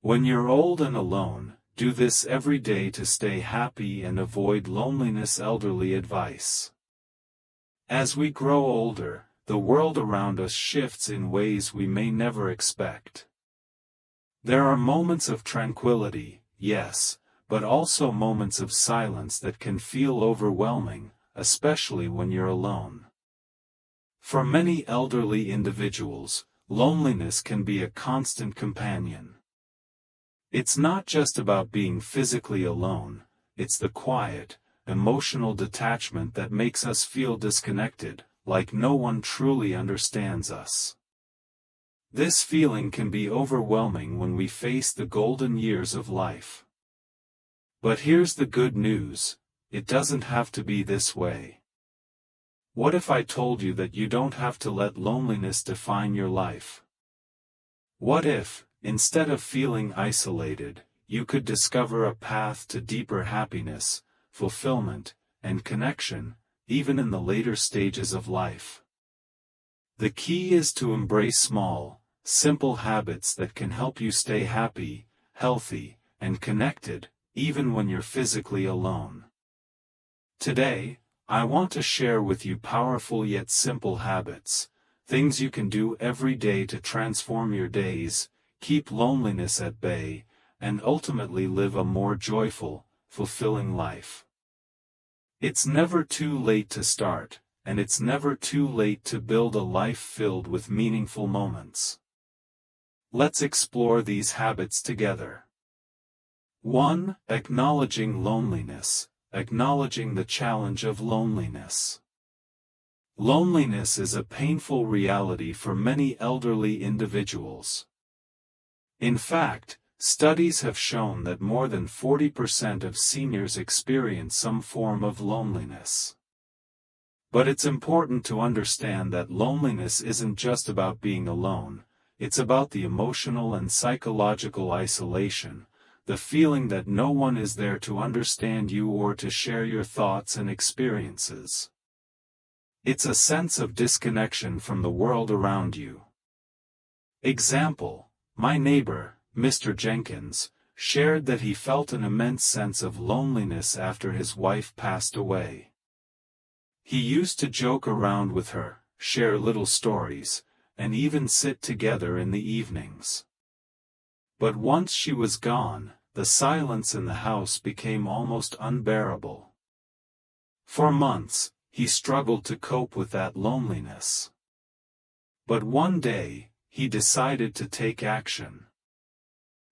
When you're old and alone, do this every day to stay happy and avoid loneliness. Elderly advice. As we grow older, the world around us shifts in ways we may never expect. There are moments of tranquility, yes, but also moments of silence that can feel overwhelming, especially when you're alone. For many elderly individuals, loneliness can be a constant companion. It's not just about being physically alone, it's the quiet, emotional detachment that makes us feel disconnected, like no one truly understands us. This feeling can be overwhelming when we face the golden years of life. But here's the good news, it doesn't have to be this way. What if I told you that you don't have to let loneliness define your life? What if, instead of feeling isolated, you could discover a path to deeper happiness, fulfillment, and connection, even in the later stages of life? The key is to embrace small, simple habits that can help you stay happy, healthy, and connected, even when you're physically alone. Today, I want to share with you powerful yet simple habits, things you can do every day to transform your days, keep loneliness at bay, and ultimately live a more joyful, fulfilling life. It's never too late to start, and it's never too late to build a life filled with meaningful moments. Let's explore these habits together. 1. Acknowledging loneliness. Acknowledging the challenge of loneliness. Loneliness is a painful reality for many elderly individuals. In fact, studies have shown that more than 40% of seniors experience some form of loneliness. But it's important to understand that loneliness isn't just about being alone, it's about the emotional and psychological isolation, the feeling that no one is there to understand you or to share your thoughts and experiences. It's a sense of disconnection from the world around you. Example: my neighbor, Mr. Jenkins, shared that he felt an immense sense of loneliness after his wife passed away. He used to joke around with her, share little stories, and even sit together in the evenings. But once she was gone, the silence in the house became almost unbearable. For months, he struggled to cope with that loneliness. But one day, he decided to take action.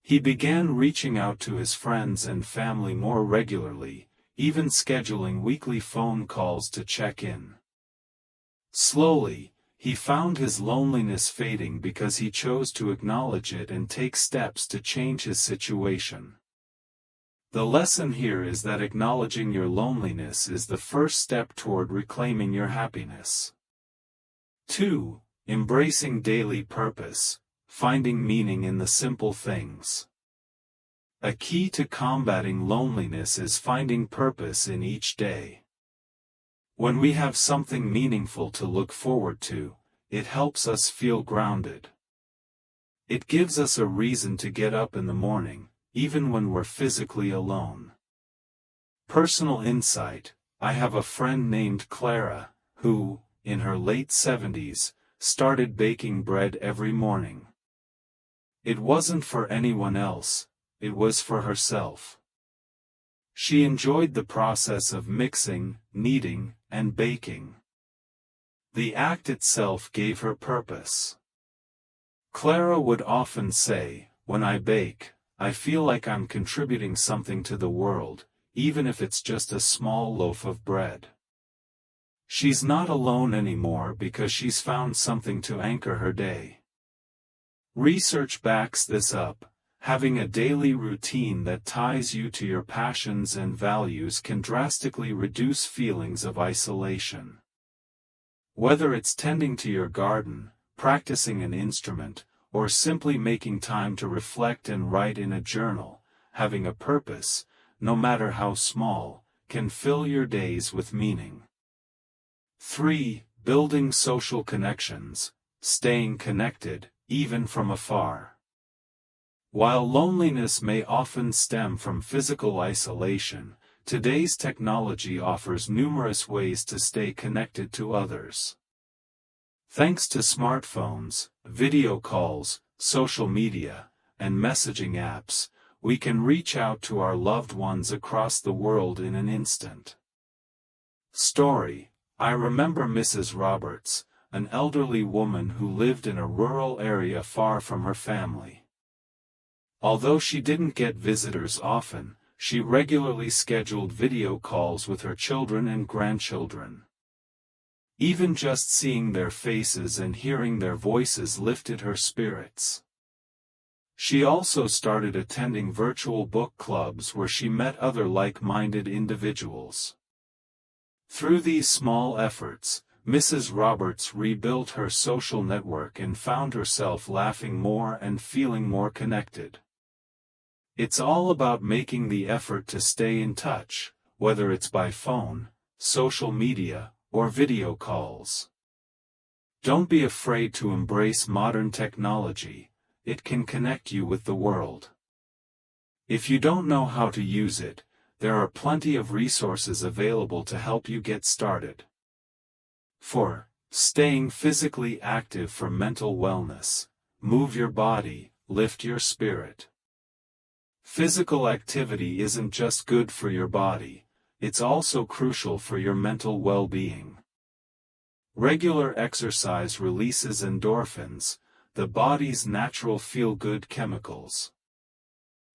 He began reaching out to his friends and family more regularly, even scheduling weekly phone calls to check in. Slowly, he found his loneliness fading because he chose to acknowledge it and take steps to change his situation. The lesson here is that acknowledging your loneliness is the first step toward reclaiming your happiness. 2. Embracing daily purpose, finding meaning in the simple things. A key to combating loneliness is finding purpose in each day. When we have something meaningful to look forward to, it helps us feel grounded. It gives us a reason to get up in the morning, even when we're physically alone. Personal insight: I have a friend named Clara, who, in her late 70s, started baking bread every morning. It wasn't for anyone else, it was for herself. She enjoyed the process of mixing, kneading, and baking. The act itself gave her purpose. Clara would often say, "When I bake, I feel like I'm contributing something to the world, even if it's just a small loaf of bread." She's not alone anymore because she's found something to anchor her day. Research backs this up. Having a daily routine that ties you to your passions and values can drastically reduce feelings of isolation. Whether it's tending to your garden, practicing an instrument, or simply making time to reflect and write in a journal, having a purpose, no matter how small, can fill your days with meaning. 3. Building social connections, staying connected, even from afar. While loneliness may often stem from physical isolation, today's technology offers numerous ways to stay connected to others. Thanks to smartphones, video calls, social media, and messaging apps, we can reach out to our loved ones across the world in an instant. Story: I remember Mrs. Roberts, an elderly woman who lived in a rural area far from her family. Although she didn't get visitors often, she regularly scheduled video calls with her children and grandchildren. Even just seeing their faces and hearing their voices lifted her spirits. She also started attending virtual book clubs where she met other like-minded individuals. Through these small efforts, Mrs. Roberts rebuilt her social network and found herself laughing more and feeling more connected. It's all about making the effort to stay in touch, whether it's by phone, social media, or video calls. Don't be afraid to embrace modern technology. It can connect you with the world. If you don't know how to use it, there are plenty of resources available to help you get started. 4. Staying physically active for mental wellness. Move your body, lift your spirit. Physical activity isn't just good for your body, it's also crucial for your mental well-being. Regular exercise releases endorphins, the body's natural feel-good chemicals.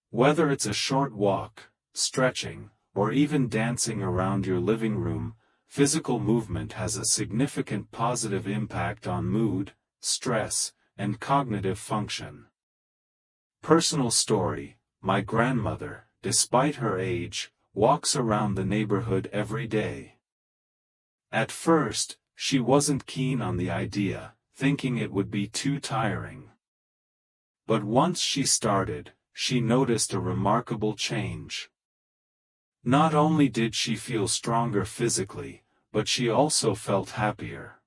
Whether it's a short walk, stretching, or even dancing around your living room, physical movement has a significant positive impact on mood, stress, and cognitive function. Personal story: my grandmother, despite her age, walks around the neighborhood every day. At first, she wasn't keen on the idea, thinking it would be too tiring. But once she started, she noticed a remarkable change. Not only did she feel stronger physically, but she also felt happier.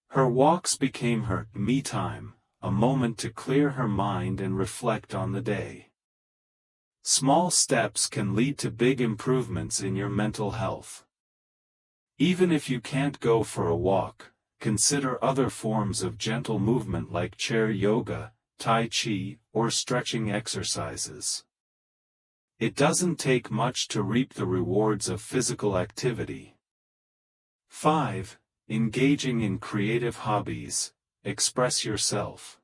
Her walks became her me time, a moment to clear her mind and reflect on the day. Small steps can lead to big improvements in your mental health. Even if you can't go for a walk, consider other forms of gentle movement like chair yoga, tai chi, or stretching exercises. It doesn't take much to reap the rewards of physical activity. 5. Engaging in creative hobbies. Express yourself.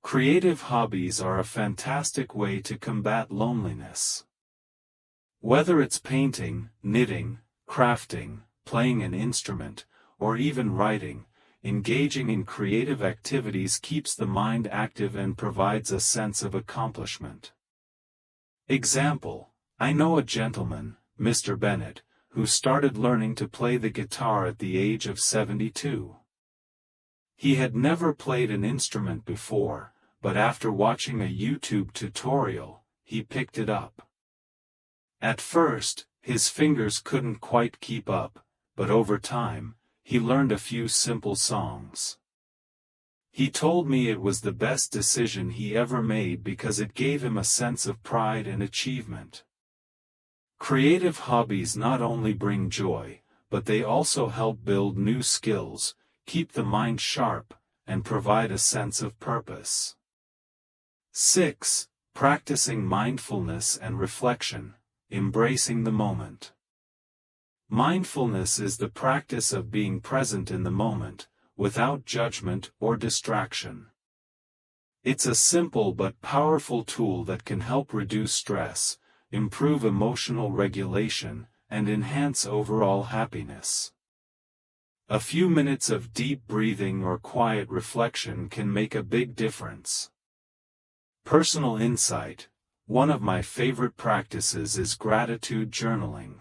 Creative hobbies are a fantastic way to combat loneliness. Whether it's painting, knitting, crafting, playing an instrument, or even writing, engaging in creative activities keeps the mind active and provides a sense of accomplishment. Example: I know a gentleman, Mr. Bennett, who started learning to play the guitar at the age of 72. He had never played an instrument before, but after watching a YouTube tutorial, he picked it up. At first, his fingers couldn't quite keep up, but over time, he learned a few simple songs. He told me it was the best decision he ever made because it gave him a sense of pride and achievement. Creative hobbies not only bring joy, but they also help build new skills, keep the mind sharp, and provide a sense of purpose. 6. Practicing mindfulness and reflection. Embracing the moment. Mindfulness is the practice of being present in the moment, without judgment or distraction. It's a simple but powerful tool that can help reduce stress, improve emotional regulation, and enhance overall happiness. A few minutes of deep breathing or quiet reflection can make a big difference. Personal insight: one of my favorite practices is gratitude journaling.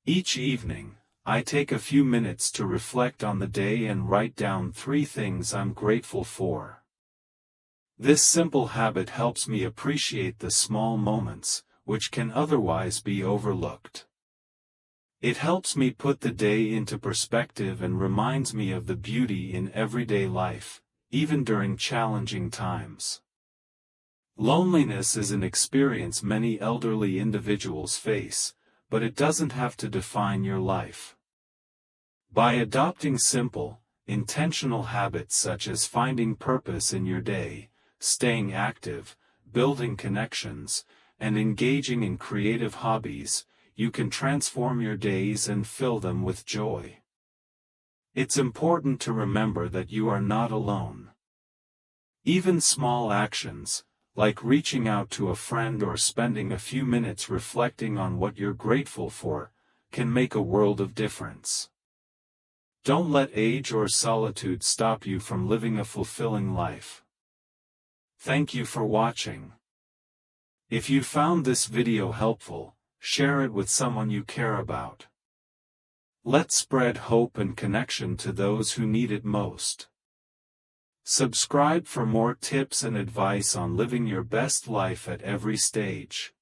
Each evening, I take a few minutes to reflect on the day and write down 3 things I'm grateful for. This simple habit helps me appreciate the small moments, which can otherwise be overlooked. It helps me put the day into perspective and reminds me of the beauty in everyday life, even during challenging times. Loneliness is an experience many elderly individuals face, but it doesn't have to define your life. By adopting simple, intentional habits such as finding purpose in your day, staying active, building connections, and engaging in creative hobbies, you can transform your days and fill them with joy. It's important to remember that you are not alone. Even small actions, like reaching out to a friend or spending a few minutes reflecting on what you're grateful for, can make a world of difference. Don't let age or solitude stop you from living a fulfilling life. Thank you for watching. If you found this video helpful, share it with someone you care about. Let's spread hope and connection to those who need it most. Subscribe for more tips and advice on living your best life at every stage.